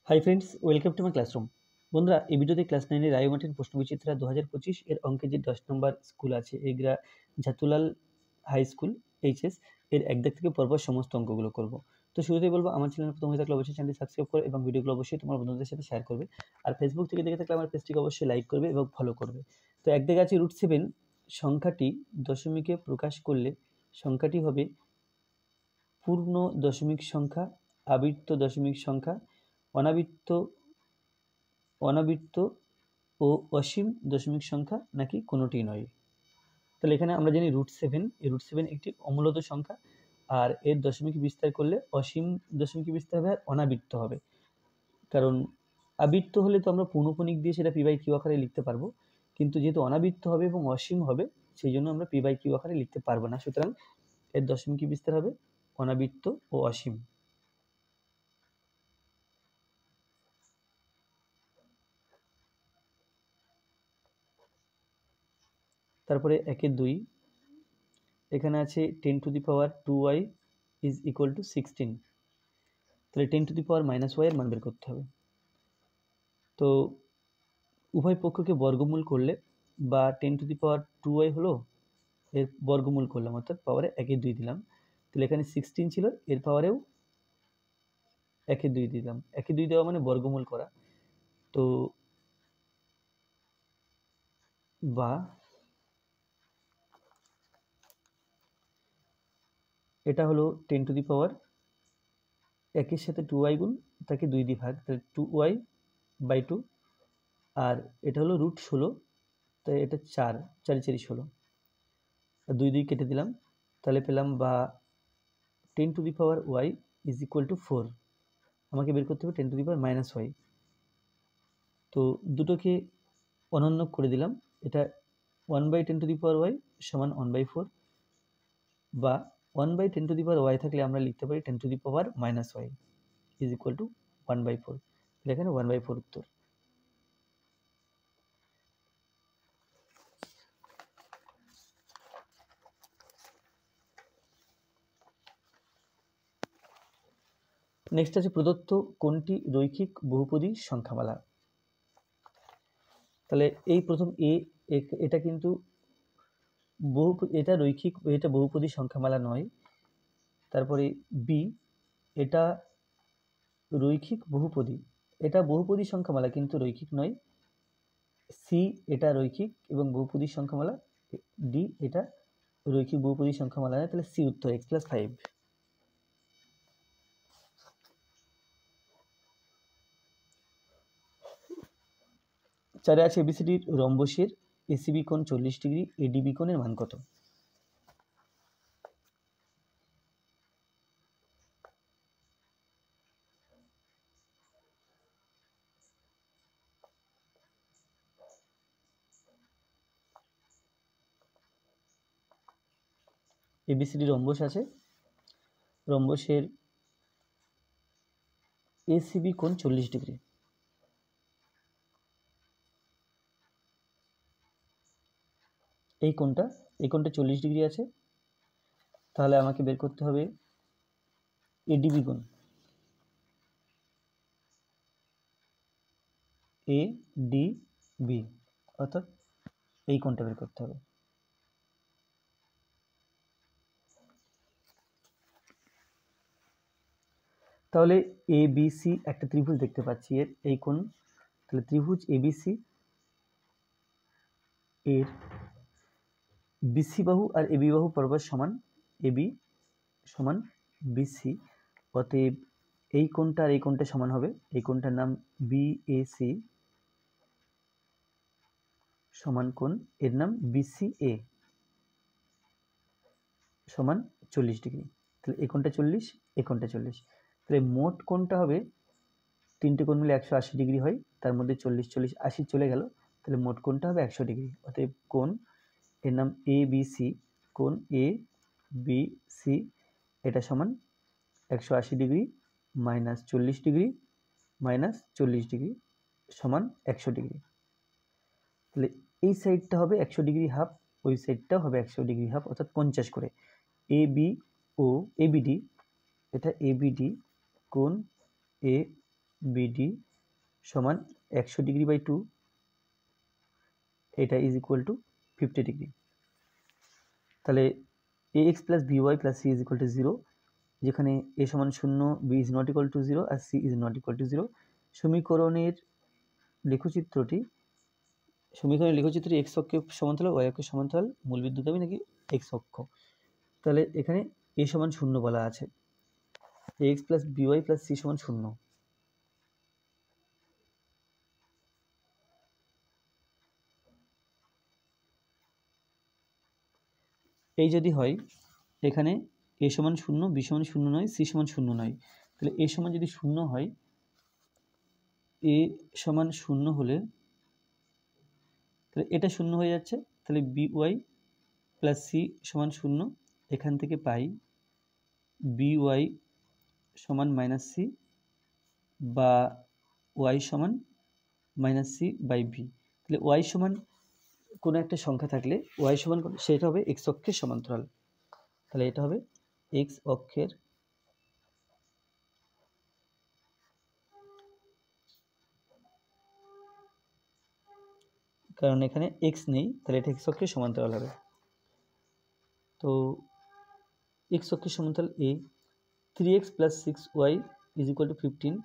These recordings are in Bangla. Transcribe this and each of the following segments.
Hi friends, welcome to my classroom. বন্ধুরা, এই ভিডিওতে ক্লাস 9 রায় মার্টিন প্রশ্নবিচিত্রা 2025 এর অঙ্কের যে 10 নম্বর স্কুল আছে এগ্রা ঝাতুলাল হাই স্কুল এইচএস এর এক দাগ থেকে পরপর সমস্ত অঙ্কগুলো করব। তো শুরুতেই বলবো, আমার চ্যানেল প্রথম হয়ে থাকলে অবশ্যই চ্যানেলটি সাবস্ক্রাইব করো এবং ভিডিওগুলো অবশ্যই তোমার বন্ধুদের সাথে শেয়ার করবে। আর ফেসবুক থেকে দেখে থাকলে আমার পেজটিকে অবশ্যই লাইক করবে এবং ফলো করবে। তো এক দাগে আছে √7 সংখ্যাটি দশমিকে প্রকাশ করলে সংখ্যাটি হবে পূর্ণ দশমিক সংখ্যা, আবৃত্ত দশমিক সংখ্যা, অনাবৃত্ত অনাবৃত্ত ও অসীম দশমিক সংখ্যা নাকি কোনোটিই নয়। তাহলে এখানে আমরা জানি √7, এই √7 একটি অমূলত সংখ্যা, আর এর দশমিক বিস্তার করলে অসীম দশমিক বিস্তার হবে আর অনাবৃত্ত হবে। কারণ আবৃত্ত হলে তো আমরা পৌনঃপুনিক দিয়ে সেটা p/q আকারে লিখতে পারবো, কিন্তু যেহেতু অনাবৃত্ত হবে এবং অসীম হবে সেই জন্য আমরা p/q আকারে লিখতে পারবো না। সুতরাং এর দশমিক বিস্তার হবে অনাবৃত্ত ও অসীম। তারপরে 1/2 এখানে আছে 10⁻² ইজ ইকুয়াল টু 16। তাহলে 10⁻⁻y এর মান বের করতে হবে। তো উভয় পক্ষকে বর্গমূল করলে বা 10⁻² হলো, এর বর্গমূল করলাম অর্থাৎ পাওয়ারে 1/2 দিলাম। তাহলে এখানে 16 ছিল, এর পাওয়ারেও 1/2 দিলাম। 1/2 দেওয়া মানে বর্গমূল করা। তো বা এটা হলো 10⁻1 এর সাথে 2y গুণ, তাকে 2 দিয়ে ভাগ, তাহলে 2y/2। আর এটা হলো √16, তাই এটা 4, 4 4 16, আর 2 2 কেটে দিলাম। তাহলে পেলাম বা 10⁻y ইজ ইকুয়াল টু 4। আমাকে বের করতে হবে 10⁻⁻y। তো দুটোকে অনন্য করে দিলাম। এটা 1/10⁻y সমান 1/4, বা 1/10⁻y থাকলে আমরা লিখতে পারি 10⁻⁻y ইজ ইকুয়াল টু 1/4। তাহলে এখানে 1/4 উত্তর। নেক্সট আছে প্রদত্ত কোনটি রৈখিক বহুপদী সংখ্যামালা। তাহলে এই প্রথম এটা কিন্তু এটা রৈখিক, এটা বহুপদী সংখ্যামালা নয়। তারপরে বি, এটা রৈখিক বহুপদী, এটা বহুপদী সংখ্যামালা কিন্তু রৈখিক নয়। সি, এটা রৈখিক এবং বহুপদী সংখ্যামালা। ডি, এটা রৈখিক বহুপদী সংখ্যামালা নয়। তাহলে সি উত্তর, x+5। চারে আছে এবিসিডির রম্বসের এসিবি কোণ 40 ডিগ্রি, এডিবি কোণের মান কত? এবিসিডি রম্বস আছে, রম্বসের এসিবি কোণ 40 ডিগ্রি। এই কোণটা 40 ডিগ্রি আছে। তাহলে আমাকে বের করতে হবে এডিবি কোণ, এডিবি, অর্থাৎ এই কোণটা বের করতে হবে। তাহলে এবিসি একটা ত্রিভুজ দেখতে পাচ্ছি, এর এই কোণ, তাহলে ত্রিভুজ এবিসি এর বিসি বাহু আর এবি বাহু পরস্পর সমান, এবি সমান বিসি, অতএব এই কোণটা আর এই কোণটা সমান হবে। এই কোণটার নাম বিএসি সমান কোণ, এর নাম বিসিএ সমান 40 ডিগ্রি। তাহলে এই কোণটা 40, এই কোণটা 40। তাহলে মোট কোণটা হবে, তিনটে কোণ মিলে 180 ডিগ্রি হয়, তার মধ্যে 40 40 80 চলে গেল, তাহলে মোট কোণটা হবে 100 ডিগ্রি। অতএব কোণ, এর নাম এ বি সি, কোণ এ বি সি এটা সমান 180 degree minus 40 degree minus 40 degree সমান 100 ডিগ্রি। তাহলে এই সাইডটা হবে 100 ডিগ্রি হাফ, ওই সাইডটাও হবে 100 ডিগ্রি হাফ, অর্থাৎ 50 করে। এ বি ও এবিডি, এটা এবিডি কোণ এ বিডি সমান 100 ডিগ্রি বাই 2, এটা ইজ ইকুয়াল টু 50 ডিগ্রি। তাহলে A X plus B Y plus C is equal to 0, যেখানে এ সমান 0, B is not equal to 0 আর C is not equal to 0। সমীকরণের লেখচিত্রটি এক্স অক্ষে সমান্তরাল, ওয়াই অক্ষে সমান্তরাল, মূল বিন্দু দাবি নাকি এক্স অক্ষ। তাহলে এখানে এ সমান 0 বলা আছে, A X plus B Y plus C সমান 0। এই যদি হয়, এখানে এ সমান 0, বি সমান 0 নয়, সি সমান 0 নয়, তাহলে এ সমান যদি 0 হয়, এ সমান 0 হলে তাহলে এটা 0 হয়ে যাচ্ছে, তাহলে বি ওয়াই প্লাস সি সমান 0, এখান থেকে পাই বি ওয়াই সমান মাইনাস সি বা ওয়াই সমান মাইনাস সি বাই ভি। তাহলে ওয়াই সমান কোনো একটা সংখ্যা থাকলে ওয়াই সমান সেটা হবে এক্স অক্ষের সমান্তরাল, তাহলে এটা হবে এক্স অক্ষের কারণ এখানে এক্স নেই, তাহলে এটা এক্স অক্ষের সমান্তরাল হবে। তো এক্স অক্ষের সমান্তরাল এ 3x plus 6y is equal two 15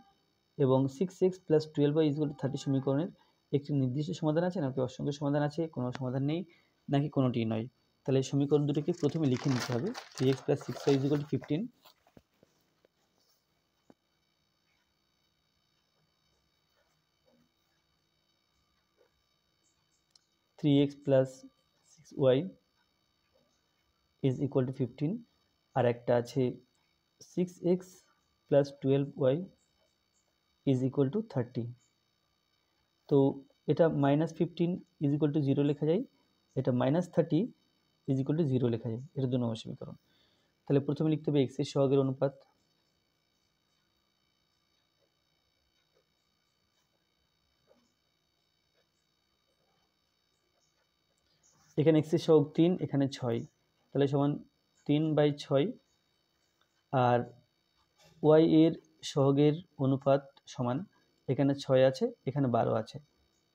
এবং 6x plus 12y is equal two 30 সমীকরণের একটি নির্দিষ্ট সমাধান আছে নাকি অসংখ্য সমাধান আছে, কোনো সমাধান নেই নাকি কোনোটি নয়। তাহলে সমীকরণ দুটোকে প্রথমে লিখে নিতে হবে। 3x plus 6y is equal two 15, 3x plus 6y is equal two 15, আর একটা আছে 6x plus 12y is equal two 30। তো এটা -15 ইজ ইকুয়াল টু 0 লেখা যায়, এটা -30 ইজ ইকুয়াল টু 0 লেখা যায়, এটা 2 নম্বর সমীকরণ। তাহলে প্রথমে লিখতে হবে x এর সহগের অনুপাত, এখানে x এর সহগ 3, এখানে 6, তাহলে সমান 3/6, আর y এর সহগের অনুপাত সমান এখানে 6 আছে, এখানে 12 আছে,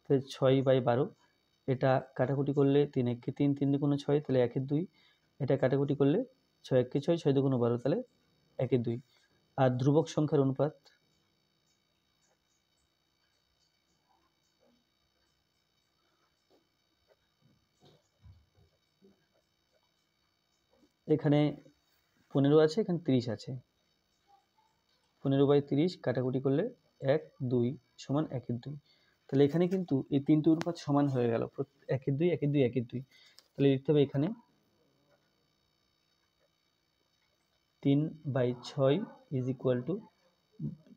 তাহলে 6/12, এটা কাটাকুটি করলে 3 একে 3, 3 দুগুণে 6, তাহলে 1 এর 2, এটা কাটাকুটি করলে 6 একে 6, 6 দুগুণে 12, তাহলে 1 এর 2। আর ধ্রুবক সংখ্যার অনুপাত এখানে 15 আছে, এখানে 30 আছে, 15/30 কাটাকুটি করলে 1, 2 সমান 1 এর 2। তাহলে এখানে কিন্তু এই তিনটি অনুপাত সমান হয়ে গেল, 1 এর 2, 1 এর 2, 1 এর 2। তাহলে লিখতে হবে এখানে 3/6 is equal two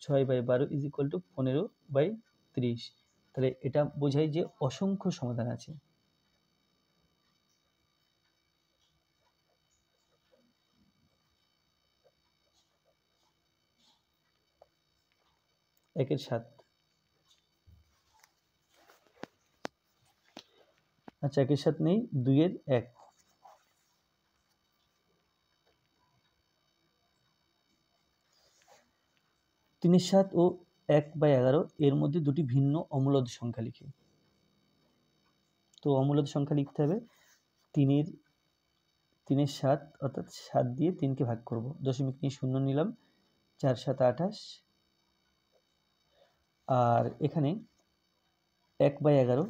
6/12 is equal two 15/30। তাহলে এটা বোঝায় যে অসংখ্য সমাধান আছে। একের 7, আচ্ছা 1 এর 7 নেই, 2 এর 1, 3 এর 7 ও 1/11 এর মধ্যে দুটি ভিন্ন অমূলদ সংখ্যা লিখি। তো অমূলদ সংখ্যা লিখতে হবে 3 এর 7, অর্থাৎ 7 দিয়ে 3কে ভাগ করব, দশমিক নিয়ে 0 নিলাম, 4 7 28, আর এখানে 1/11,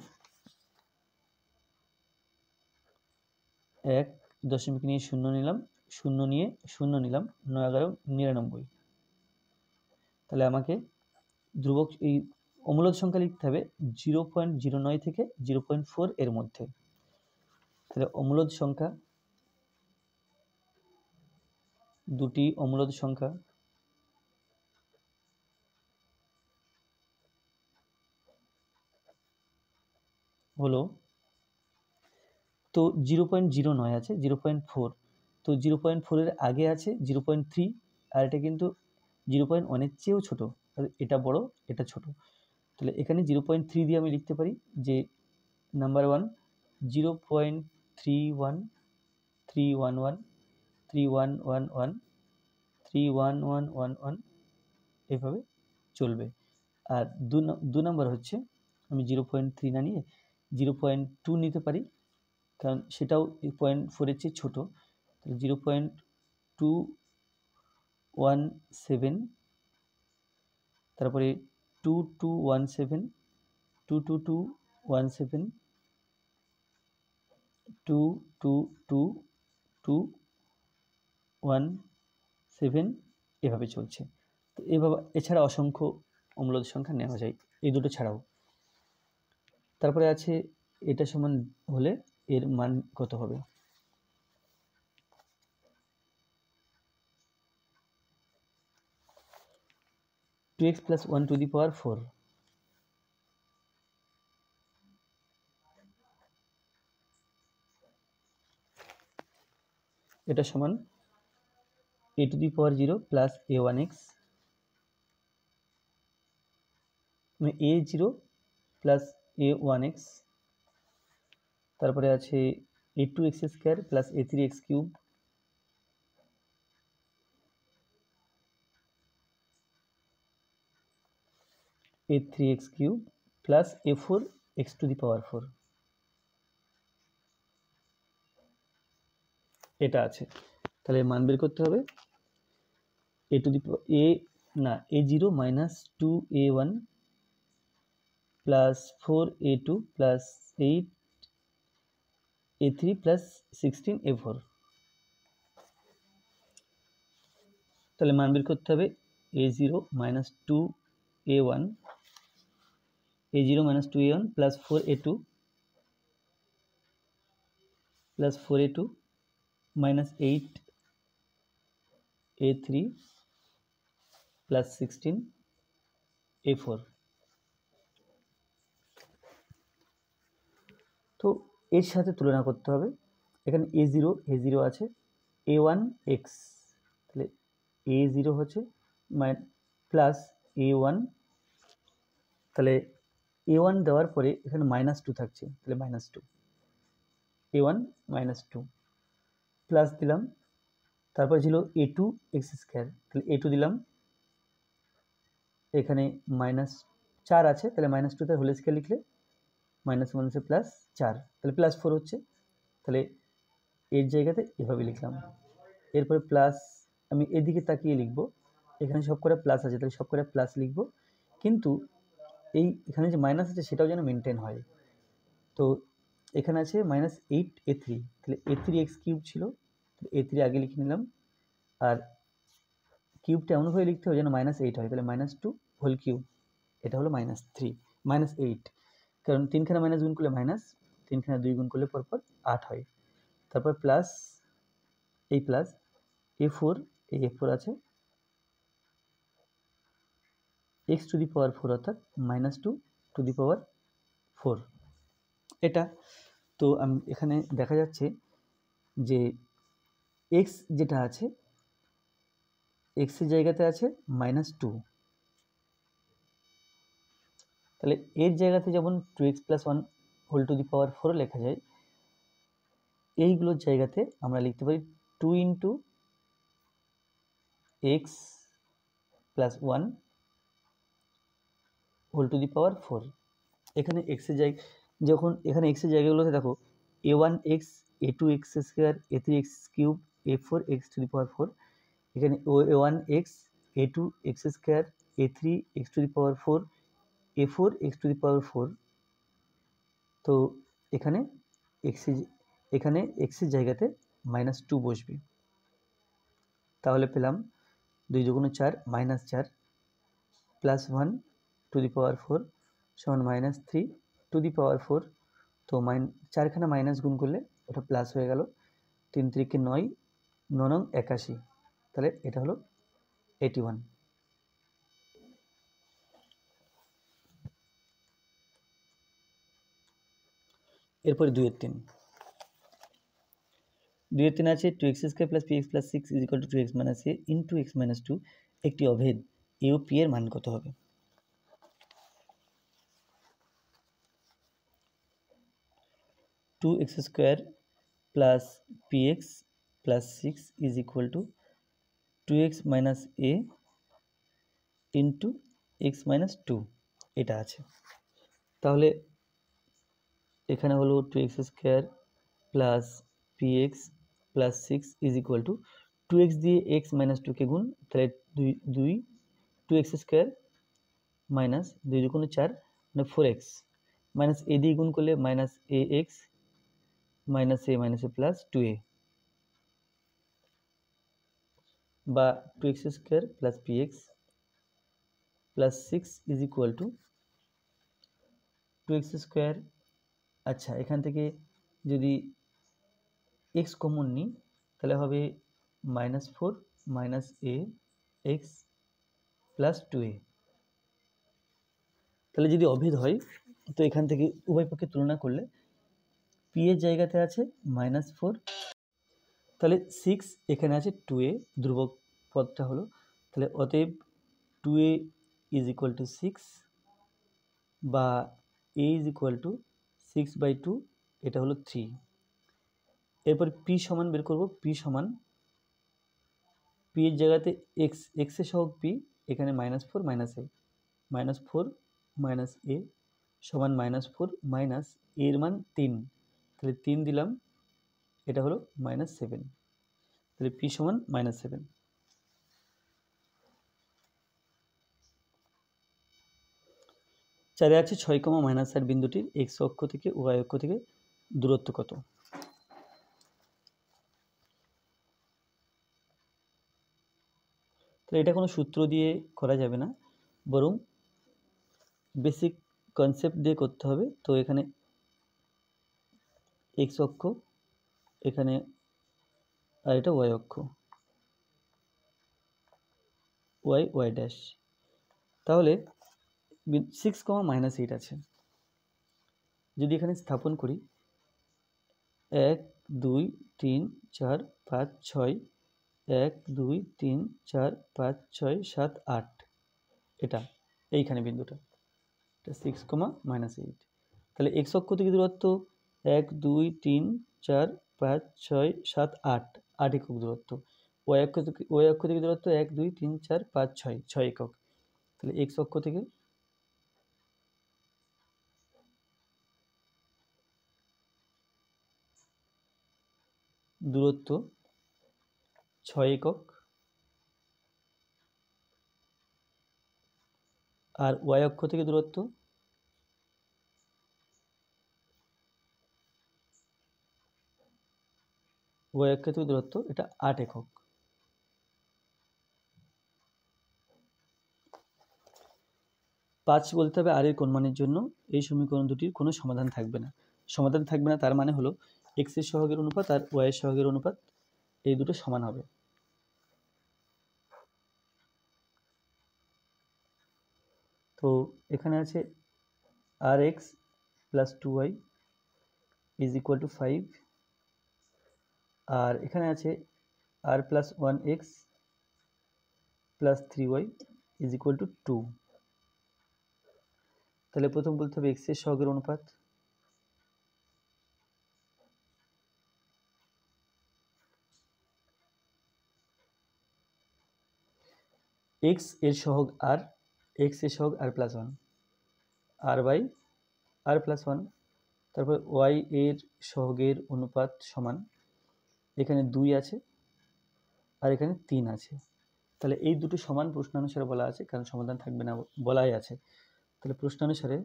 1 দশমিক নিয়ে 0 নিলাম, 0 নিয়ে 0 নিলাম, 9 11 99। তাহলে আমাকে ধ্রুবক এই অমূলদ সংখ্যা লিখতে হবে 0.09 থেকে 0.4 এর মধ্যে। তাহলে অমূলদ সংখ্যা, দুটি অমূলদ সংখ্যা হলো, তো 0.09 আছে, 0.4, তো 0.4 এর আগে আছে 0.3, আর এটা কিন্তু 0.1 এর চেয়েও ছোট, এটা বড় এটা ছোট। তাহলে এখানে 0.3 দিয়ে আমি লিখতে পারি যে নাম্বার 1 0.31 311 3111 31111 এভাবে চলবে। আর দু নম্বর হচ্ছে আমি 0.3 না নিয়ে 0.2 নিতে পারি, কারণ সেটাও 0.4 চেয়ে ছোটো। তাহলে 0.217, তারপরে 2217, 22217, 22217, এভাবে চলছে। তো এভাবে এছাড়া অসংখ্য অম্লজ সংখ্যা নেওয়া যায়, এই দুটো ছাড়াও। তারপরে আছে এটা সমান হলে এর মান কত হবে। Two X plus 1 to the power 4, এটা সমান a to the power 0 plus a1x, মানে a0 প্লাস a1x, তারপরে আছে a2x square plus a3x cube, a3x cube plus a4x to the power 4, এটা আছে। তাহলে মান বের করতে হবে a to the a0 minus 2a1 plus 4a2 plus 8a3 plus 16a4। তাহলে মান বের করতে হবে a0 minus 2a1 plus 4a2 minus 8a3 plus 16a4। তো এর সাথে তুলনা করতে হবে। এখানে a0 আছে, a1x, তাহলে a0 হচ্ছে প্লাস a1, তাহলে a1 দেওয়ার পরে এখানে -2 থাকছে, তাহলে -2, a1 -2 প্লাস দিলাম, তারপরে ছিল a2x স্কোয়ার, তাহলে a2 দিলাম, এখানে -4 আছে, তাহলে -2 হোল স্কোয়ার লিখলে -1 আছে +4, তাহলে +4 হচ্ছে, তাহলে এর জায়গাতে এভাবে লিখলাম। এরপরে প্লাস আমি এদিকে তাকিয়ে লিখব, এখানে সব করে প্লাস আছে, তাহলে সব করে প্লাস লিখব, কিন্তু এখানে যে মাইনাস আছে সেটাও যেন মেনটেন হয়। তো এখানে আছে -8a3, তাহলে a3x কিউব ছিল, a3 আগে লিখে নিলাম, আর কিউবটা এমনভাবে লিখতে হবে যেন -8 হয়, তাহলে -2 হোল কিউব, এটা হলো -8, কারণ 3খানা মাইনাস গুণ করলে মাইনাস, 3খানা 2 গুণ করলে পরপর 8 হয়। তারপর প্লাস প্লাস a4, a4 আছে, x টু দি পাওয়ার 4 অর্থাৎ -2 টু দি পাওয়ার 4, এটা। তো এখানে দেখা যাচ্ছে যে x যেটা আছে, x এর জায়গাতে আছে -2, তাহলে এর জায়গাতে যেমন 2x plus 1 whole to the power 4 লেখা যায়, এইগুলোর জায়গাতে আমরা লিখতে পারি 2 into x plus 1 whole to the power 4। এখানে x এর জায়গা, যখন এখানে x এর জায়গাগুলোতে দেখো a1x, a2x square, a3x cube, a4x to the power 4, এখানে a1x, a2x square, a3x to the power 4, a4x to the power 4। তো এখানে x এর জায়গাতে -2 বসবে, তাহলে পেলাম 2 × 4 -4 প্লাস 1 টু দি পাওয়ার 4 সমান -3 টু দি পাওয়ার 4। তো 4খানা মাইনাস গুণ করলে ওটা প্লাস হয়ে গেল, 3 × 3 = 9, 9 × 81, তাহলে এটা হলো 81। এরপরে 2 এর 3 আছে 2x square plus px plus 6 = 2x - a into x - 2, একটি অভেদ a ও p এর মান কত হবে। 2x square plus px plus 6 = 2x - a into x - 2। এটা আছে। তাহলে এখানে হলো 2x square plus px plus 6 is equal two 2x দিয়ে x মাইনাস 2কে গুণ, তাহলে 2x স্কোয়ার মাইনাস 2 দুগুণ 4 মানে 4x মাইনাস a দিয়ে গুণ করলে minus ax minus a plus 2a বা 2x square plus px plus 6 is equal two 2x square. আচ্ছা, এখান থেকে যদি x কমন নিই তাহলে হবে -4 minus a x plus 2a। তাহলে যদি অভেদ হয় তো এখান থেকে উভয় পক্ষে তুলনা করলে p এর জায়গাতে আছে -4, তাহলে 6 এখানে আছে 2a, ধ্রুবক পদটা হলো, তাহলে অতএব 2a ইজ ইকুয়াল টু 6 বা a ইজ ইকুয়াল টু 6/2, এটা হলো 3। এরপর p সমান বের করব, p সমান p এর জায়গাতে x এর সহগ p, এখানে -4 মাইনাস a, -4 মাইনাস a সমান -4 মাইনাস a এর মান 3, তাহলে 3 দিলাম, এটা হলো -7, তাহলে p সমান -7। চারে আছে 6, -8 বিন্দুটির x অক্ষ থেকে y অক্ষ থেকে দূরত্ব কত? তাহলে এটা কোনো সূত্র দিয়ে করা যাবে না, বরং বেসিক কনসেপ্ট দিয়ে করতে হবে। তো এখানে x অক্ষ, এখানে আর এটা y অক্ষ, y ড্যাশ, তাহলে 6, -8 আছে, যদি এখানে স্থাপন করি 1 2 3 4 5 6, 1 2 3 4 5 6 7 8, এটা এইখানে বিন্দুটা, এটা 6, -8। তাহলে x অক্ষ থেকে দূরত্ব 1 2 3 4 5 6 7 8, 8 একক দূরত্ব। y অক্ষ থেকে দূরত্ব 1 2 3 4 5 6, 6 একক। তাহলে x অক্ষ থেকে দূরত্ব 6 একক, আর y অক্ষ থেকে দূরত্ব এটা 8 একক। পাঁচ বলতে হবে আর এর কোন মানের জন্য এই সমীকরণ দুটির কোনো সমাধান থাকবে না। সমাধান থাকবে না তার মানে হলো x এর সহগের অনুপাত আর y এর সহগের অনুপাত এই দুটো সমান হবে। তো এখানে আছে rx plus 2y is equal two 5, আর এখানে আছে r plus 1x plus 3y is equal two 2। তাহলে প্রথম বলতে হবে x এর সহগের অনুপাত, x এর সহগ r, x এর সহগ r plus 1, r by r plus 1। তারপর y এর সহগের অনুপাত সমান, এখানে 2 আছে আর এখানে 3 আছে, তাহলে এই দুটো সমান প্রশ্নানুসারে বলা আছে, কারণ সমাধান থাকবে না বলাই আছে। তাহলে প্রশ্নানুসারে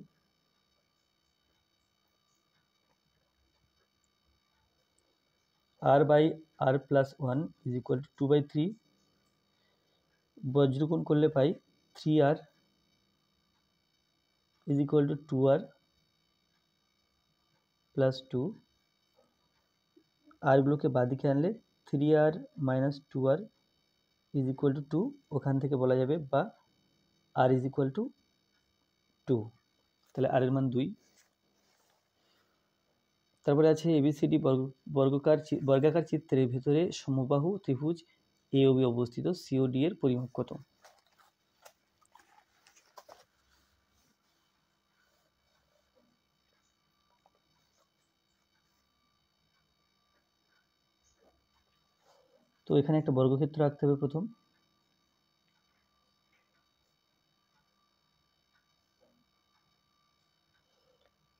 r by r plus 1 is equal to 2/3, বজ্রগুণ করলে পাই 3r is equal to 2r plus 2, আরগুলোকে বাদিকে আনলে 3r minus 2r is equal two 2, ওখান থেকে বলা যাবে বা r ইজ ইকুয়াল টু 2, তাহলে r এর মান 2। তারপরে আছে ABCD বর্গাকার চিত্রের ভেতরে সমবাহু ত্রিভুজ AOB অবস্থিত, COD এর পরিমাপ কত? তো এখানে একটা বর্গক্ষেত্র আঁকতে হবে প্রথম,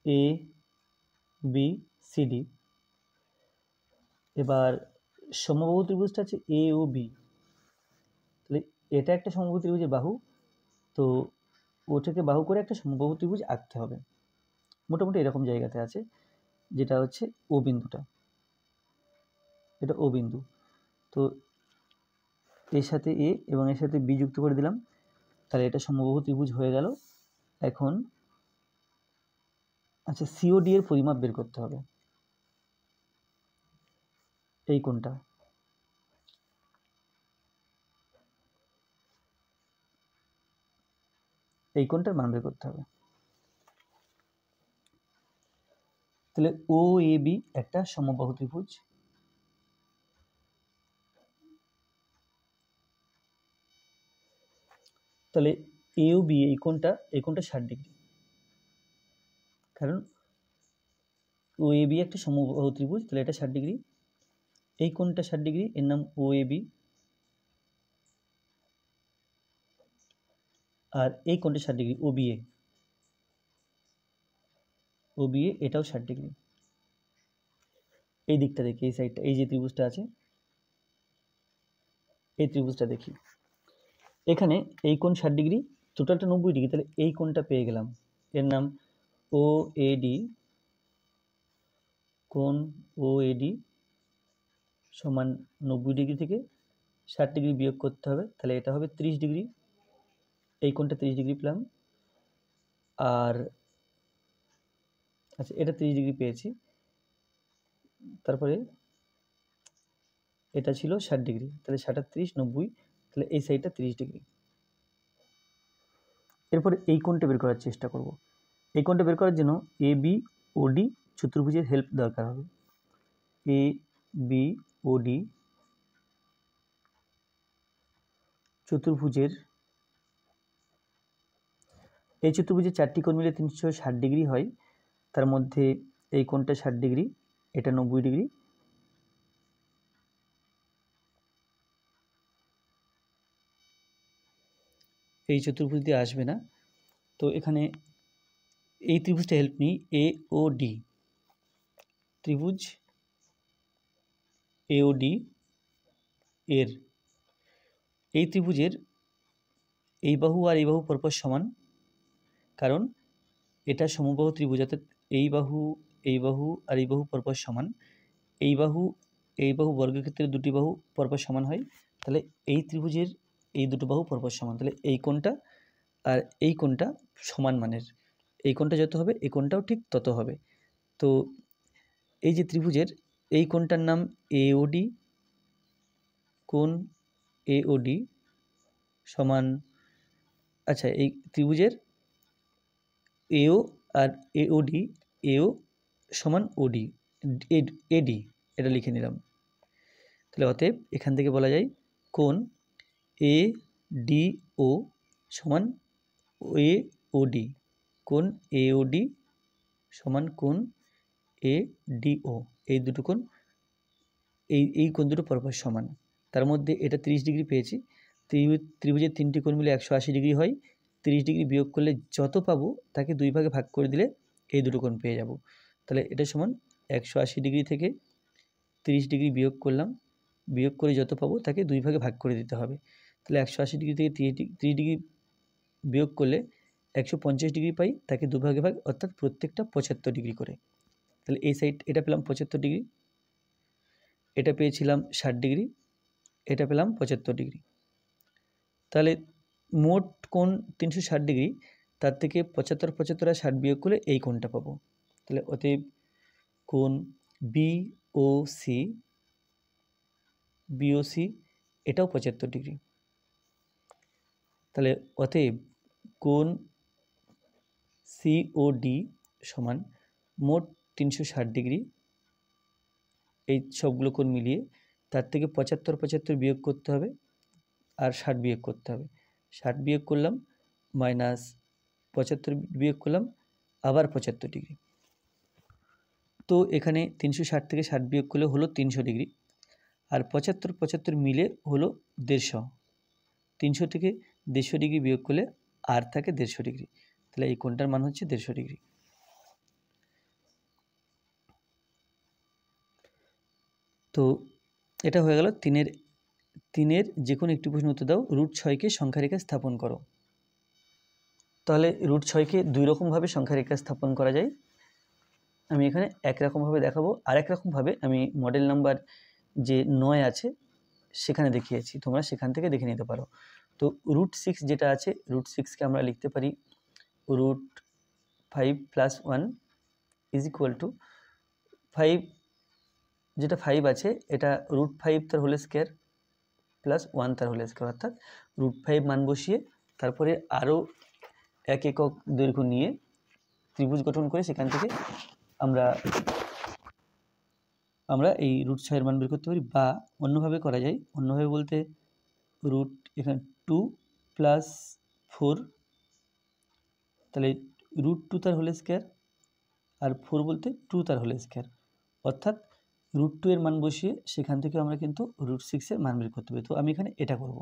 এ বি সি ডি। এবার সমবাহু ত্রিভুজটা আছে এ ও বি, তাহলে এটা একটা সমবাহু ত্রিভুজের বাহু, তো ওটাকে বাহু করে একটা সমবাহু ত্রিভুজ আঁকতে হবে। মোটামুটি এরকম জায়গাতে আছে, যেটা হচ্ছে ও বিন্দুটা, এটা ও বিন্দু। তো এর সাথে এ এবং এর সাথে বি যুক্ত করে দিলাম, তাহলে এটা সমবাহু ত্রিভুজ হয়ে গেল। এখন আচ্ছা, সিওডি এর পরিমাপ বের করতে হবে। এই কোণটা, এই কোণটার মান বের করতে হবে। তাহলে ও এ বি একটা সমবাহু ত্রিভুজ, তাহলে এ ও বি এই কোণটা 60 ডিগ্রি, কারণ ও এ বি একটা সমবাহু ত্রিভুজ, তাহলে এটা 60 ডিগ্রি। এই কোণটা 60 ডিগ্রি, এর নাম ও এ বি। আর এই কোণটা 60 degree, O B A, O B A এটাও 60 ডিগ্রি। এই দিকটা দেখি, এই সাইডটা, এই যে ত্রিভুজটা আছে, এই ত্রিভুজটা দেখি। এখানে এই কোণ 60 ডিগ্রি, টোটালটা 90 ডিগ্রি, তাহলে এই কোণটা পেয়ে গেলাম, এর নাম ও এ ডি। কোণ ও এ ডি সমান 90 ডিগ্রি থেকে 60 ডিগ্রি বিয়োগ করতে হবে, তাহলে এটা হবে 30 ডিগ্রি। এই কোণটা 30 ডিগ্রি পেলাম। আর আচ্ছা, এটা 30 ডিগ্রি পেয়েছি। তারপরে এটা ছিল 60 ডিগ্রি, তাহলে 37, 90, তাহলে এই সাইডটা 30 ডিগ্রি। এরপরে এই কোণটা বের করার চেষ্টা করব। এই কোণটা বের করার জন্য এ বি ও ডি চতুর্ভুজের হেল্প দরকার হবে। এ বি ও ডি চতুর্ভুজের, এই চতুর্ভুজের 4টি কোণ মিলে 360 ডিগ্রি হয়। তার মধ্যে এই কোণটা 60 ডিগ্রি, এটা 90 ডিগ্রি। এই চতুর্ভুজ দিয়ে আসবে না, তো এখানে এই ত্রিভুজটা হেল্প নিই। এ ও ডি ত্রিভুজ এ ও ডি এর, এই ত্রিভুজের এই বাহু আর এই বাহু পরপর সমান, কারণ এটা সমবাহু ত্রিভুজ, অর্থাৎ এই বাহু আর এই বাহু পরপর সমান। এই বাহু বর্গক্ষেত্রের দুটি বাহু পরপর সমান হয়, তাহলে এই ত্রিভুজের এই দুটো বাহু পরপর সমান, তাহলে এই কোণটা আর এই কোণটা সমান মানের। এই কোণটা যত হবে এই কোণটাও ঠিক তত হবে। তো এই যে ত্রিভুজের এই কোণটার নাম এওডি, কোণ এওডি সমান, আচ্ছা, এই ত্রিভুজের এও আর এওডি, এও সমান ওডি, এডি, এটা লিখে নিলাম। তাহলে অতএব এখান থেকে বলা যায় কোণ এ ডি ও সমান এ ও ডি, কোণ এ ও ডি সমান কোণ এ ডি ও। এই দুটো কোণ, এই কোণ দুটো পরপর সমান। তার মধ্যে এটা 30 ডিগ্রি পেয়েছি। ত্রিভুজের 3টি কোণ মিলে 180 ডিগ্রি হয়। 30 ডিগ্রি বিয়োগ করলে যত পাবো তাকে 2 ভাগে ভাগ করে দিলে এই দুটো কোণ পেয়ে যাব। তাহলে এটা সমান 180 ডিগ্রি থেকে 30 ডিগ্রি বিয়োগ করলাম, বিয়োগ করে যত পাবো তাকে 2 ভাগে ভাগ করে দিতে হবে। তাহলে 180 ডিগ্রি থেকে 30 ডিগ্রি বিয়োগ করলে 150 ডিগ্রি পাই, তাকে 2 ভাগে ভাগ, অর্থাৎ প্রত্যেকটা 75 ডিগ্রি করে। তাহলে এই সাইড এটা পেলাম 75 ডিগ্রি, এটা পেয়েছিলাম 60 ডিগ্রি, এটা পেলাম 75 ডিগ্রি। তাহলে মোট কোণ 360 ডিগ্রি, তার থেকে 75, 75 আর 60 বিয়োগ করলে এই কোণটা পাবো। তাহলে অতএব কোণ বিওসি, এটাও 75 ডিগ্রি। তাহলে অতএব কোণ সিওডি সমান মোট 360 ডিগ্রি, এই সবগুলো কোণ মিলিয়ে তার থেকে 75, 75 বিয়োগ করতে হবে আর 60 বিয়োগ করতে হবে। 60 বিয়োগ করলাম, মাইনাস 75 বিয়োগ করলাম, আবার 75 ডিগ্রি। তো এখানে 360 থেকে 60 বিয়োগ করলে হলো 300 ডিগ্রি, আর 75, 75 মিলে হলো 150। 300 থেকে 150 ডিগ্রি বিয়োগ করলে আর থাকে 150 ডিগ্রি। তাহলে এই কোণটার মান হচ্ছে 150 ডিগ্রি। তো এটা হয়ে গেল তিনের যে কোনো একটি প্রশ্ন উত্তর দাও, √6কে সংখ্যা রেখা স্থাপন করো। তাহলে √6কে দুই রকমভাবে সংখ্যা রেখা স্থাপন করা যায়। আমি এখানে একরকমভাবে দেখাবো, আর একরকমভাবে আমি মডেল নাম্বার যে 9 আছে সেখানে দেখিয়েছি, তোমরা সেখান থেকে দেখে নিতে পারো। তো √6 যেটা আছে, √6কে আমরা লিখতে পারি √5 + 1 = 5, যেটা 5 আছে এটা √5 তার হোল স্কয়ার প্লাস 1 তার হোল স্কয়ার, অর্থাৎ √5 মান বসিয়ে তারপরে আরও 1 একক দৈর্ঘ্য নিয়ে ত্রিভুজ গঠন করে সেখান থেকে আমরা এই √6 এর মান বের করতে পারি। বা অন্যভাবে করা যায়, অন্যভাবে বলতে এখানে 2 + 4, তাহলে √2 তার হোল স্কয়ার, আর 4 বলতে 2 তার হোল স্কয়ার, অর্থাৎ √2 এর মান বসিয়ে সেখান থেকে আমরা কিন্তু √6 এর মান বের করতে পারি। তো আমি এখানে এটা করব।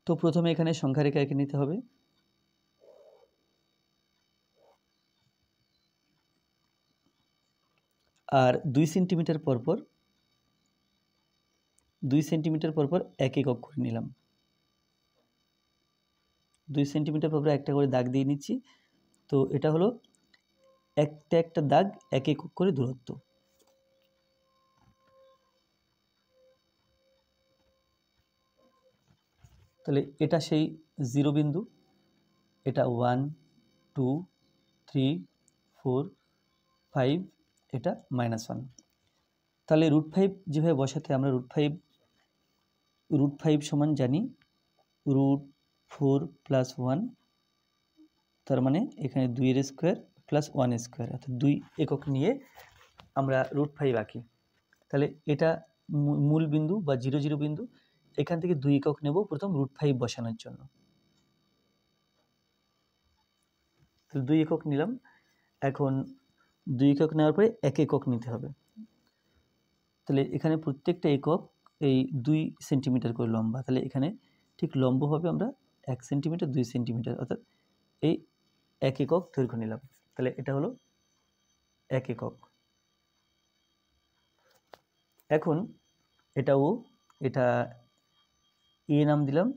তো প্রথমে এখানে সংখ্যা রেখা এঁকে নিতে হবে। আর 2 সেন্টিমিটার পরপর 1 একক করে নিলাম। 2 সেন্টিমিটার পরপর একটা করে দাগ দিয়ে নিচ্ছি। তো এটা হলো একটা দাগ 1 একক করে দূরত্ব। তাহলে এটা সেই 0 বিন্দু, এটা 1 2 3 4 5, এটা -1। তাহলে √5 যেভাবে বসাতে আমরা √5 সমান জানি √4 + 1, তার মানে এখানে 2 এর স্কয়ার প্লাস 1 স্কয়ার, অর্থাৎ 2 একক নিয়ে আমরা √5 আঁকি। তাহলে এটা মূল বিন্দু বা 0 0 বিন্দু, এখান থেকে 2 একক নেব প্রথম √5 বসানোর জন্য। তাহলে 2 একক নিলাম। এখন 2 একক নেওয়ার পরে 1 একক নিতে হবে। তাহলে এখানে প্রত্যেকটা একক এই 2 সেন্টিমিটার করে লম্বা, তাহলে এখানে ঠিক লম্ব হবে আমরা 1 সেন্টিমিটার 2 সেন্টিমিটার, অর্থাৎ এই 1 একক দৈর্ঘ্য নিলাম। তাহলে এটা হলো 1 একক। এখন এটা ও, এটা এ নাম দিলাম,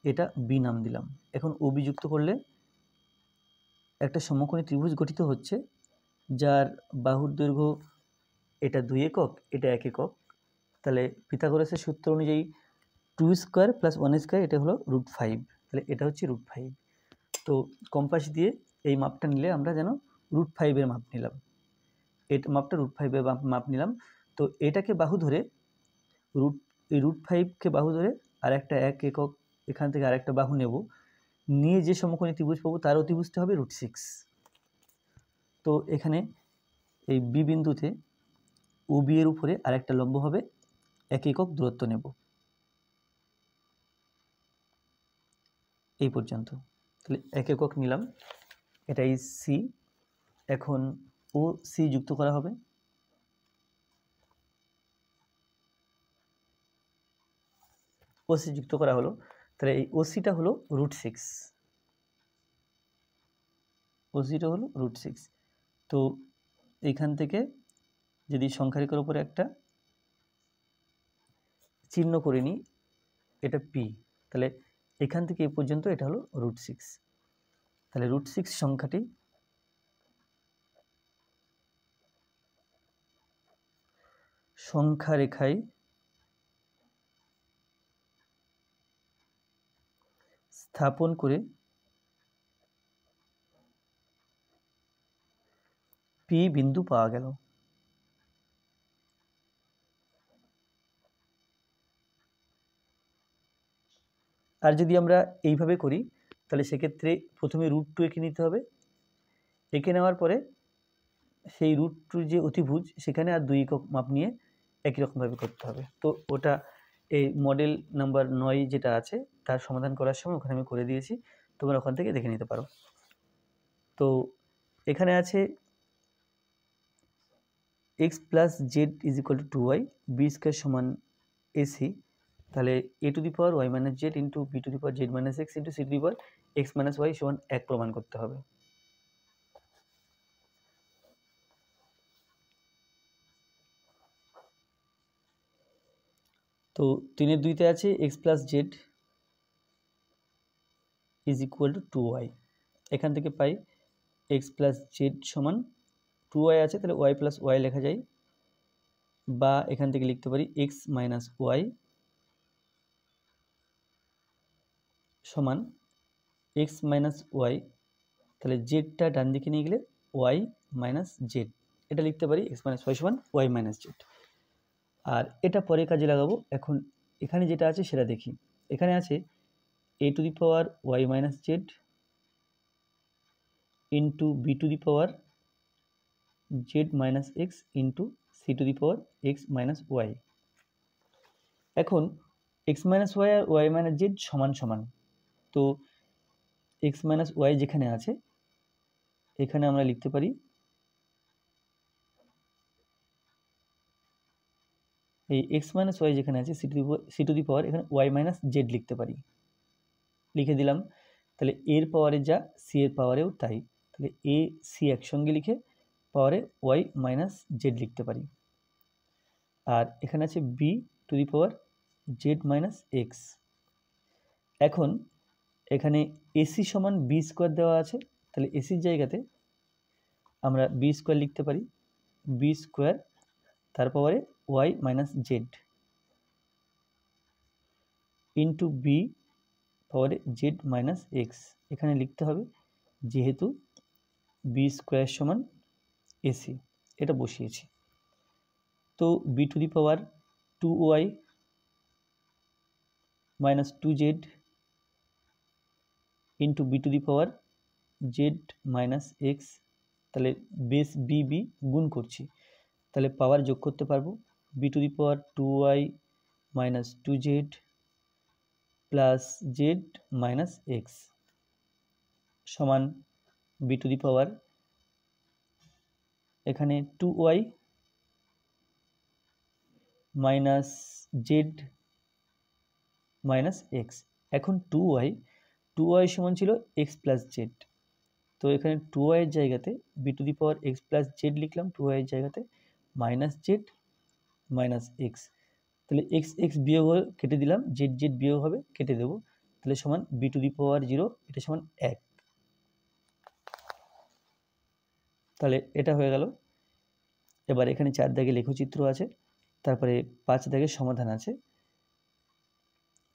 এটা বি নাম দিলাম। এখন ও বি যুক্ত করলে একটা সমকোণী ত্রিভুজ গঠিত হচ্ছে, যার বাহুর দৈর্ঘ্য এটা 2 একক, এটা 1 একক। তাহলে পিথাগোরাসের সূত্র অনুযায়ী 2 স্কয়ার প্লাস 1 স্কয়ার, এটা হলো √5। তাহলে এটা হচ্ছে √5। তো কম্পাস দিয়ে এই মাপটা নিলে আমরা যেন √5 এর মাপ নিলাম, এটা মাপটা √5 এর মাপ নিলাম। তো এটাকে বাহু ধরে এই √5কে বাহু ধরে আর একটা 1 একক এখান থেকে আরেকটা বাহু নেব, নিয়ে যে সমকোণী ত্রিভুজ পাবো তার অতিভুজটা হবে √6। তো এখানে এই বি বিন্দুতে ও বি এর উপরে আরেকটা লম্ব হবে, 1 একক দূরত্ব নেব এই পর্যন্ত। তাহলে 1 একক নিলাম, এটাই সি। এখন ও সি যুক্ত করা হবে। ওসি যুক্ত করা হলো। তাহলে এই ওসিটা হলো √6, ওসিটা হলো √6। তো এইখান থেকে যদি সংখ্যা রেখার উপরে একটা চিহ্ন করে নিই, এটা পি, তাহলে এখান থেকে এই পর্যন্ত এটা হলো √6। তাহলে √6 সংখ্যাটি সংখ্যা রেখায় স্থাপন করে পি বিন্দু পাওয়া গেল। আর যদি আমরা এইভাবে করি তাহলে সেক্ষেত্রে প্রথমে √2 এঁকে নিতে হবে। এঁকে নেওয়ার পরে সেই √2 যে অতিভুজ সেখানে আর 2 একক মাপ নিয়ে একই রকমভাবে করতে হবে। তো ওটা এই মডেল নাম্বার 9 যেটা আছে তার সমাধান করার সময় ওখানে আমি করে দিয়েছি, তোমরা ওখান থেকে দেখে নিতে পারো। তো এখানে আছে x + z = 2y, b² = ac। তাহলে a⁴ y - z × b⁴ z - x × c⁴ x - y = 1 প্রমাণ করতে হবে। তো 3-এর 2-তে আছে x plus Z is equal two 2y। এখান থেকে পাই এক্স প্লাস জেড সমান 2y আছে, তাহলে ওয়াই প্লাস ওয়াই লেখা যায়, বা এখান থেকে লিখতে পারি এক্স মাইনাস ওয়াই সমান এক্স মাইনাস ওয়াই, তাহলে জেডটা ডান দিকে নিয়ে গেলে ওয়াই মাইনাস জেড, এটা লিখতে পারি এক্স মাইনাস ওয়াই সমান ওয়াই মাইনাস জেড। আর এটা পরে কাজে লাগাবো। এখন এখানে যেটা আছে সেটা দেখি। এখানে আছে a to the power Y minus Z into B to the power Z minus X into C to the power X minus Y. এখন এক্স মাইনাস ওয়াই আর ওয়াই মাইনাস জেড সমান সমান, তো এক্স মাইনাস ওয়াই যেখানে আছে এখানে আমরা লিখতে পারি এই এক্স মাইনাস ওয়াই যেখানে আছে সি টু দি পাওয়ার এখানে ওয়াই মাইনাস জেড লিখতে পারি, লিখে দিলাম। তাহলে এর পাওয়ারে যা সি এর পাওয়ারেও তাই, তাহলে এ সি একসঙ্গে লিখে পাওয়ারে ওয়াই মাইনাস জেড লিখতে পারি। আর এখানে আছে B to the power Z minus X. এখন এখানে এসি সমান বি স্কোয়ার দেওয়া আছে, তাহলে এসির জায়গাতে আমরা বি স্কোয়ার লিখতে পারি, বি স্কোয়ার তার পাওয়ারে Y minus Z into B পাওয়ারে জেড মাইনাস এক্স। এখানে লিখতে হবে যেহেতু বি স্কোয়ার সমান এসি, এটা বসিয়েছি। তো B to the power 2y minus 2z into B to the power Z minus X, তাহলে বেস বি বি গুণ করছি, তাহলে পাওয়ার যোগ করতে পারবো। B to the power 2y minus 2z plus Z minus X সমান বি টু দি পাওয়ার এখানে 2y minus Z minus X. এখন 2y সমান ছিল এক্স প্লাস জেড, তো এখানে 2y এর জায়গাতে B to the power X plus Z লিখলাম, 2y এর জায়গাতে মাইনাস জেড মাইনাস এক্স, তাহলে এক্স এক্স বিয়োগ কেটে দিলাম, জেড জেড বিয়োগ হবে কেটে দেবো, তাহলে সমান বি টু দি পাওয়ার 0, এটা সমান 1। তাহলে এটা হয়ে গেল। এবার এখানে 4 দাগে লেখচিত্র আছে, তারপরে 5 দাগের সমাধান আছে,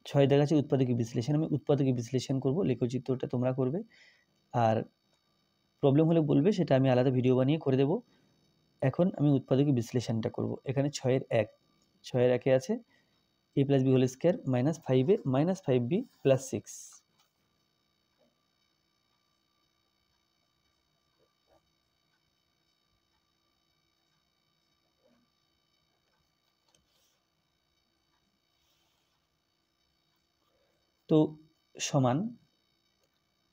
6 দাগ আছে উৎপাদকীয় বিশ্লেষণ। আমি উৎপাদকীয় বিশ্লেষণ করব, লেখচিত্রটা তোমরা করবে, আর প্রবলেম হলে বলবে, সেটা আমি আলাদা ভিডিও বানিয়ে করে দেব। এখন আমি উৎপাদকীয় বিশ্লেষণটা করব। এখানে 6-এর 1, 6-এর 1-এ আছে a plus B whole square minus 5a minus 5b plus 6। তো সমান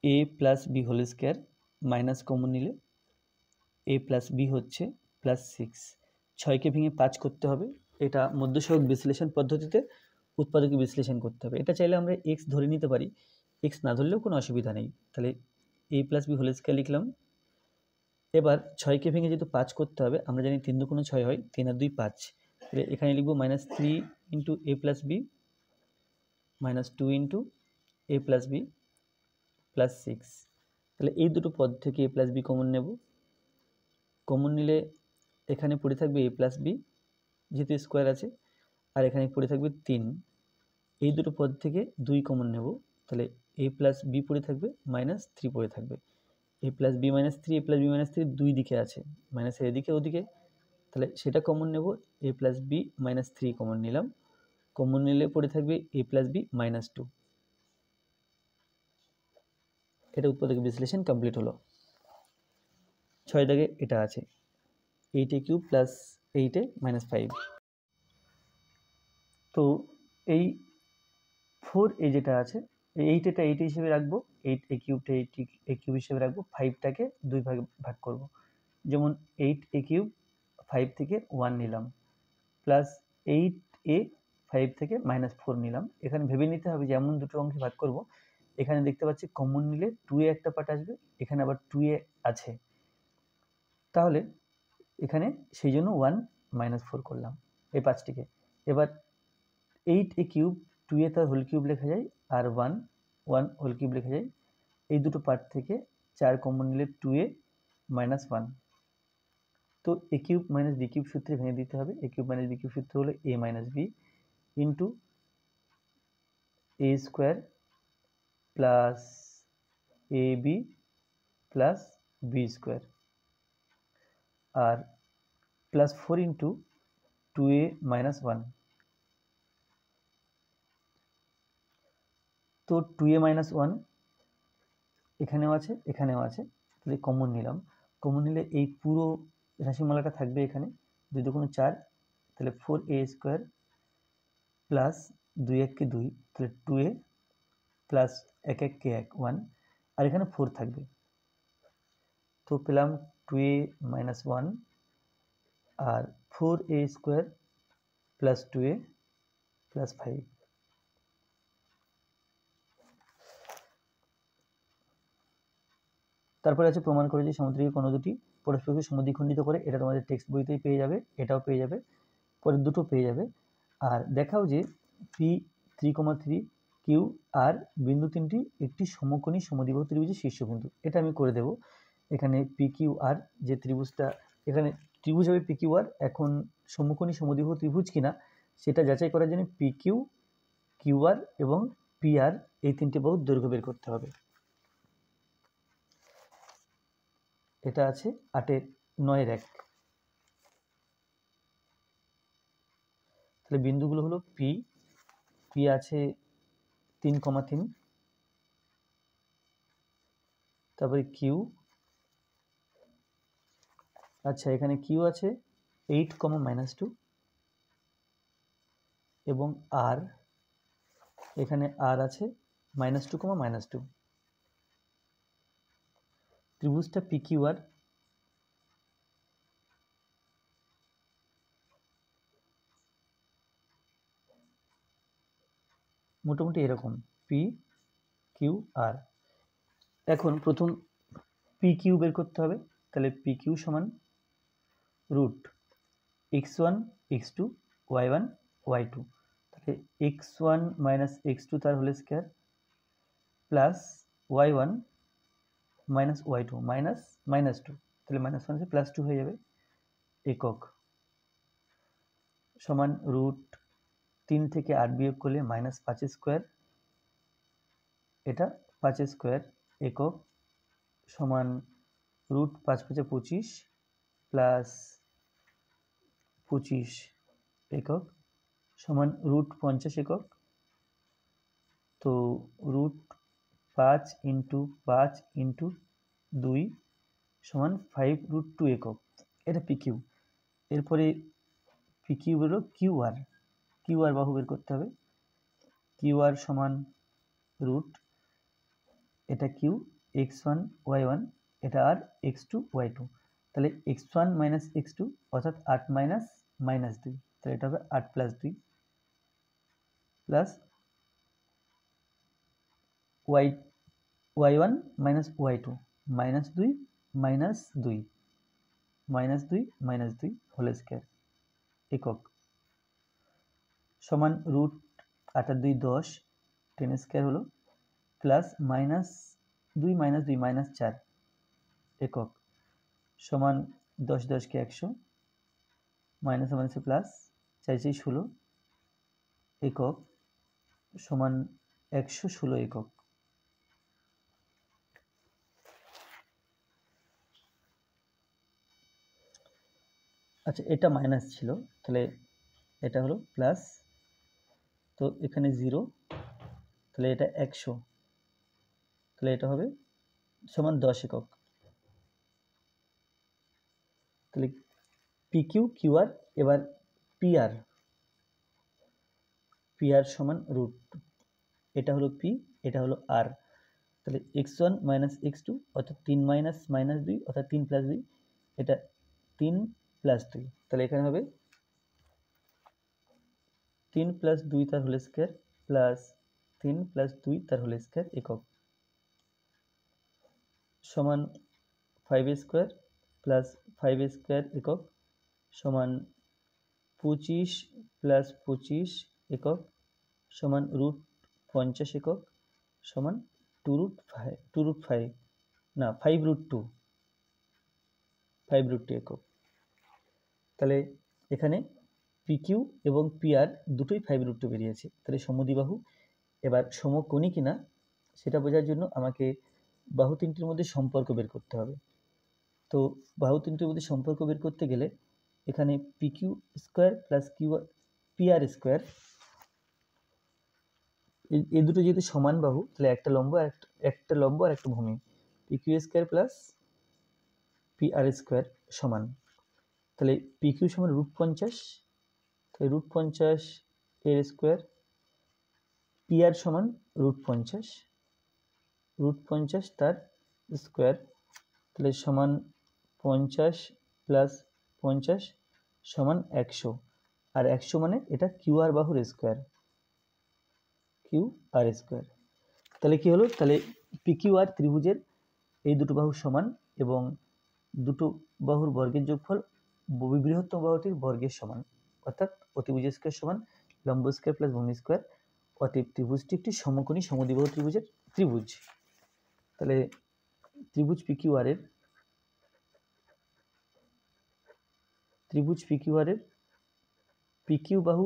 a plus B whole square minus common নিলে a প্লাস বি হচ্ছে প্লাস 6। 6কে ভেঙে 5 করতে হবে, এটা মধ্যসহগ বিশ্লেষণ পদ্ধতিতে উৎপাদকীয় বিশ্লেষণ করতে হবে। এটা চাইলে আমরা x ধরে নিতে পারি, x না ধরলেও কোনো অসুবিধা নেই। তাহলে a plus B whole square লিখলাম। এবার 6কে ভেঙে যেহেতু 5 করতে হবে, আমরা জানি 3 দুগুণ 6 হয়, 3 আর 2 5, তাহলে এখানে লিখবো মাইনাস 3 ইন্টু এ প্লাস বি মাইনাস 2 ইন্টু এ প্লাস বি প্লাস 6। তাহলে এই দুটো পদ থেকে এ প্লাস বি কমন নেব, কমন নিলে এখানে পড়ে থাকবে এ প্লাস বি যেহেতু স্কোয়ার আছে, আর এখানে পড়ে থাকবে 3। এই দুটো পদ থেকে 2 কমন নেব, তাহলে এ প্লাস বি পড়ে থাকবে মাইনাস 3 পড়ে থাকবে, এ প্লাস বি মাইনাস 3, এ প্লাস বি মাইনাস 3 দুই দিকে আছে, মাইনাসের এদিকে ওদিকে, তাহলে সেটা কমন নেব, এ প্লাস বি মাইনাস 3 কমন নিলাম, কমন নিলে পড়ে থাকবে এ প্লাস বি মাইনাস 2। এটা উৎপাদক বিশ্লেষণ কমপ্লিট হলো। 6 দাগে এটা আছে 8a cube plus 8a minus 5। তো এই 4a যেটা আছে, এই 8a 8 হিসেবে রাখবো, 8a কিউবটা 8a কিউব হিসেবে রাখবো, 5টাকে 2 ভাগে ভাগ করব। যেমন 8a কিউব 5 থেকে 1 নিলাম, প্লাস 8a 5 থেকে মাইনাস 4 নিলাম। এখানে ভেবে নিতে হবে যে এমন দুটো অংশে ভাগ করব, এখানে দেখতে পাচ্ছি কমন নিলে 2a একটা পার্ট আসবে, এখানে আবার 2a আছে, তাহলে এখানে সেই জন্য 1 মাইনাস 4 করলাম এই 5টিকে। এবার 8a কিউব 2a তার হোল কিউব লেখা যায়, আর 1 হোল কিউব লেখা যায়। এই দুটো পার্ট থেকে 4 কমন নিলে 2a মাইনাস 1। তো এ কিউব মাইনাস বি কিউব সূত্রে ভেঙে দিতে হবে। এ কিউব মাইনাস বি কিউব সূত্র হলো এ minus B into A square plus A B plus B square, R plus 4 into 2a minus 1। তো 2a মাইনাস 1 এখানেও আছে, এখানেও আছে, তাহলে কমন নিলাম। কমন নিলে এই পুরো রাশিমালাটা থাকবে এখানে, 2 দুগুণ 4, তাহলে 4a স্কোয়ার প্লাস 2 1 কে 2, তাহলে 2a প্লাস 1 1 কে 1 1, আর এখানে 4 থাকবে। তো পেলাম 2a মাইনাস 1 আর 4a square plus 2a plus 5। তারপরে আছে প্রমাণ করে যে সমদ্বিখণ্ডক কোণ দুটি পরস্পরকে সমদ্বিখণ্ডিত করে। এটা তোমাদের টেক্সট বইতেই পেয়ে যাবে, এটাও পেয়ে যাবে, পরের দুটো পেয়ে যাবে। আর দেখাও যে পি 3,3 কিউ আর বিন্দু তিনটি একটি সমকোণী সমদ্বিবাহু ত্রিভুজের শীর্ষবিন্দু। এটা আমি করে দেব। এখানে পি কিউ আর যে ত্রিভুজটা, এখানে ত্রিভুজ হবে পি কিউ আর, এখন সমকোণী সমদ্বিবাহু ত্রিভুজ কিনা সেটা যাচাই করার জন্য পি কিউ, কিউ আর এবং পি আর এই তিনটে বাহুর দৈর্ঘ্য বের করতে হবে। এটা আছে 8-9 এক। তাহলে বিন্দুগুলো হলো পি, পি আছে 3,3, তারপরে কিউ, আচ্ছা এখানে কিউ আছে 8,-2 এবং আর এখানে আর আছে -2,-2। ত্রিভুজটা পি কিউ আর মোটামুটি এরকম, পি কিউ আর। এখন প্রথম পি কিউ বের করতে হবে। তাহলে পি কিউ সমান root x1 x2 y1 y2, তাহলে x1 মাইনাস x2 তার whole square plus y1 minus y2 minus -2, তাহলে -1 से +2 হয়ে যাবে একক, সমান রুট 3 থেকে 8 বিয়োগ করলে -5 স্কোয়ার, এটা 5 স্কোয়ার একক, সমান রুট 5 5 25 প্লাস 25 একক, সমান রুট 50 একক। তো রুট 5 ইন্টু 5 ইন্টু 2 সমান 5√2 একক, এটা পি কিউ। এরপরে পি কিউ হলো কিউ আর, কিউ আর বাহু বের করতে হবে। কিউ আর সমান রুট, এটা কিউ x1 y1, এটা আর x2 y2, তাহলে x1 মাইনাস x2 অর্থাৎ 8 মাইনাস -2, তাহলে এটা হবে 8 + 2 plus y1 minus y2 -2 -2 -2 whole square একক, সমান রুট 8 আর 2 10, 10 স্কয়ার হলো প্লাস -2 -4 একক, সমান 10 10 কে 100, মাইনাস মাইনাসে প্লাস 4 4 16 একক, সমান 116 একক। আচ্ছা এটা মাইনাস ছিল, তাহলে এটা হলো প্লাস, তো এখানে 0, তাহলে এটা 100, তাহলে এটা হবে সমান 10 একক। তাহলে পি কিউ কিউ আর, এবার পি আর, পি আর সমান রুট, এটা হলো পি, এটা হলো আর, তাহলে x1 মাইনাস x2 অর্থাৎ 3 মাইনাস -2 অর্থাৎ 3 + 2, এটা 3 + 2, তাহলে এখানে হবে 3 + 2 তার হোল স্কয়ার প্লাস 3 + 2 তার হোল স্কয়ার একক, সমান 5 স্কয়ার প্লাস 5 স্কয়ার একক, সমান 25 + 25 একক, সমান √50 একক সমান 2√5 না 5√2 একক। তাহলে এখানে PQ এবং PR দুটোই 5√2 বেরিয়েছে, তাহলে সমদ্বিবাহু। এবার সমকোণী কিনা সেটা বোঝার জন্য আমাকে বাহু তিনটির মধ্যে সম্পর্ক বের করতে হবে। তো বাহু তিনটির মধ্যে সম্পর্ক বের করতে গেলে এখানে PQ square plus PR square, এই দুটো যেহেতু সমান বাহু, তাহলে একটা লম্ব আর একটা ভূমি, PQ square plus PR square সমান, তাহলে PQ সমান √50, তাহলে √50 এর স্কোয়ার, PR সমান √50 তার স্কোয়ার, তাহলে সমান 50 প্লাস 50 সমান 100, আর 100 মানে এটা QR বাহুর স্কোয়ার, QR স্কোয়ার। তাহলে কি হলো, তাহলে PQR ত্রিভুজের এই দুটো বাহু সমান এবং দুটো বাহুর বর্গের যোগফল বৃহত্তম বাহুটির বর্গের সমান, অর্থাৎ অতিভুজ স্কোয়ার সমান লম্ব স্কোয়ার প্লাস ভূমি স্কোয়ার। অতএব ত্রিভুজটি একটি সমকোণী সমদ্বিবাহু ত্রিভুজ। তাহলে ত্রিভুজ PQR এর PQ বাহু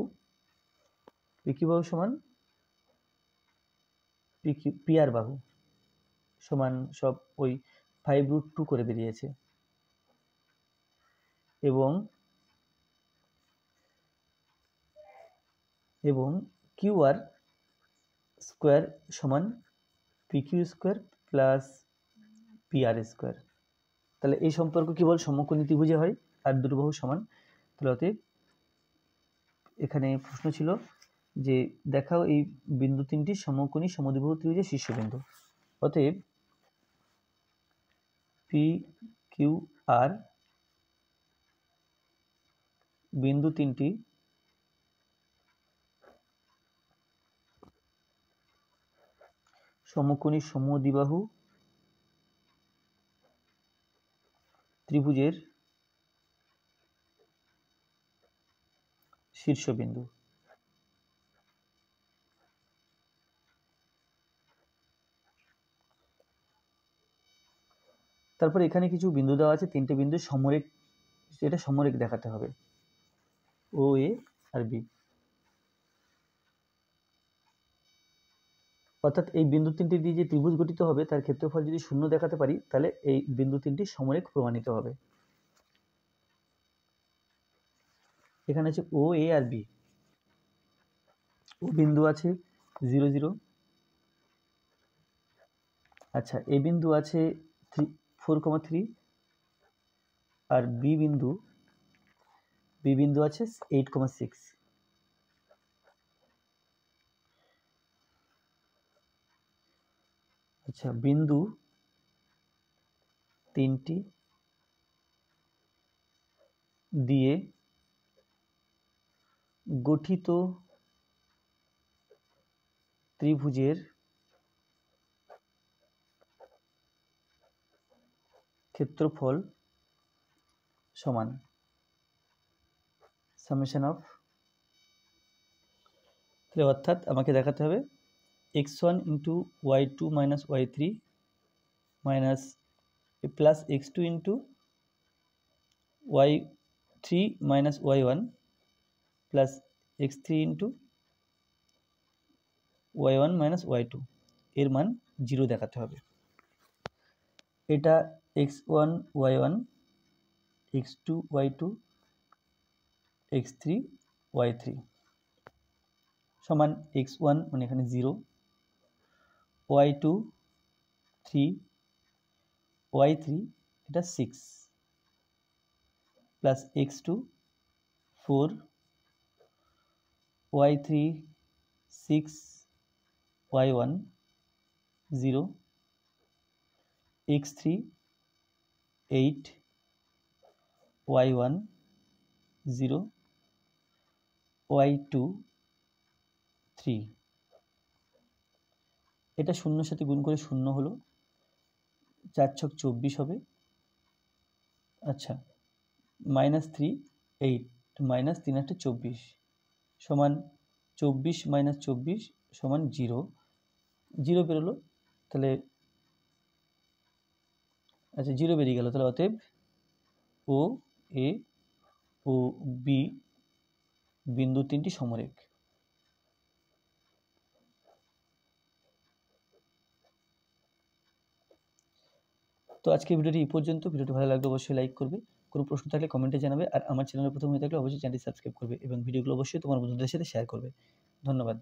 সমান PR বাহু সমান সব ওই 5√2 করে বেরিয়েছে, এবং QR স্কোয়ার সমান PQ square plus PR square. তাহলে এই সম্পর্ক কেবল সমকোণী ত্রিভুজে হয় আর দুটো বাহু সমান। তাহলে অতএব এখানে প্রশ্ন ছিল যে দেখাও এই বিন্দু তিনটি সমকোণী সমদ্বিবাহু ত্রিভুজের শীর্ষবিন্দু। অতএব PQR বিন্দু তিনটি সমকোণী সমদ্বিবাহু ত্রিভুজের শীর্ষবিন্দু। তারপর এখানে কিছু বিন্দু দেওয়া আছে, তিনটে বিন্দু সমরেখ, এটা সমরেখ দেখাতে হবে, OA আর B। অর্থাৎ এই বিন্দু তিনটি দিয়ে যে ত্রিভুজ গঠিত হবে তার ক্ষেত্রফল যদি শূন্য দেখাতে পারি, তাহলে এই বিন্দু তিনটি সমরেখ প্রমাণিত হবে। এখানে আছে OA আর B। ও বিন্দু আছে 0 0, আচ্ছা এ বিন্দু আছে 4,3, আর বি বিন্দু আছে 8,6। আচ্ছা বিন্দু তিনটি দিয়ে গঠিত ত্রিভুজের ক্ষেত্রফল সমান সামেশন অফ, তাহলে অর্থাৎ আমাকে দেখাতে হবে x1 into y2 minus y3 minus plus x2 into y3 minus y1 plus x3 into y1 minus y2 এর মান 0 দেখাতে হবে। এটা x1 y1, x2 y2, x3 y3 সমান x1 মানে এখানে 0, y2 3, y3 এটা 6 plus x2 4, y3 6, y1 0, x3 8, y1 0, y2 3। এটা শূন্যর সাথে গুণ করে শূন্য হলো, 4 ছক 24 হবে। আচ্ছা -3 8 -3 8 24 সমান 24 মাইনাস 24 সমান 0, 0 বেরোলো, তাহলে আচ্ছা 0 বেরিয়ে গেল, তাহলে অতএব ও এ ও বি বিন্দু তিনটি সমরেখ। তো আজকে ভিডিওটি এই পর্যন্ত। ভিডিওটি ভালো লাগলে অবশ্যই লাইক করবে, কোনো প্রশ্ন থাকলে কমেন্টে জানাবে, আর আমার চ্যানেলে প্রথম হয়ে থাকলে অবশ্যই চ্যানেলটি সাবস্ক্রাইব করবে এবং ভিডিওগুলো অবশ্যই তোমার বন্ধুদের সাথে শেয়ার করবে। ধন্যবাদ।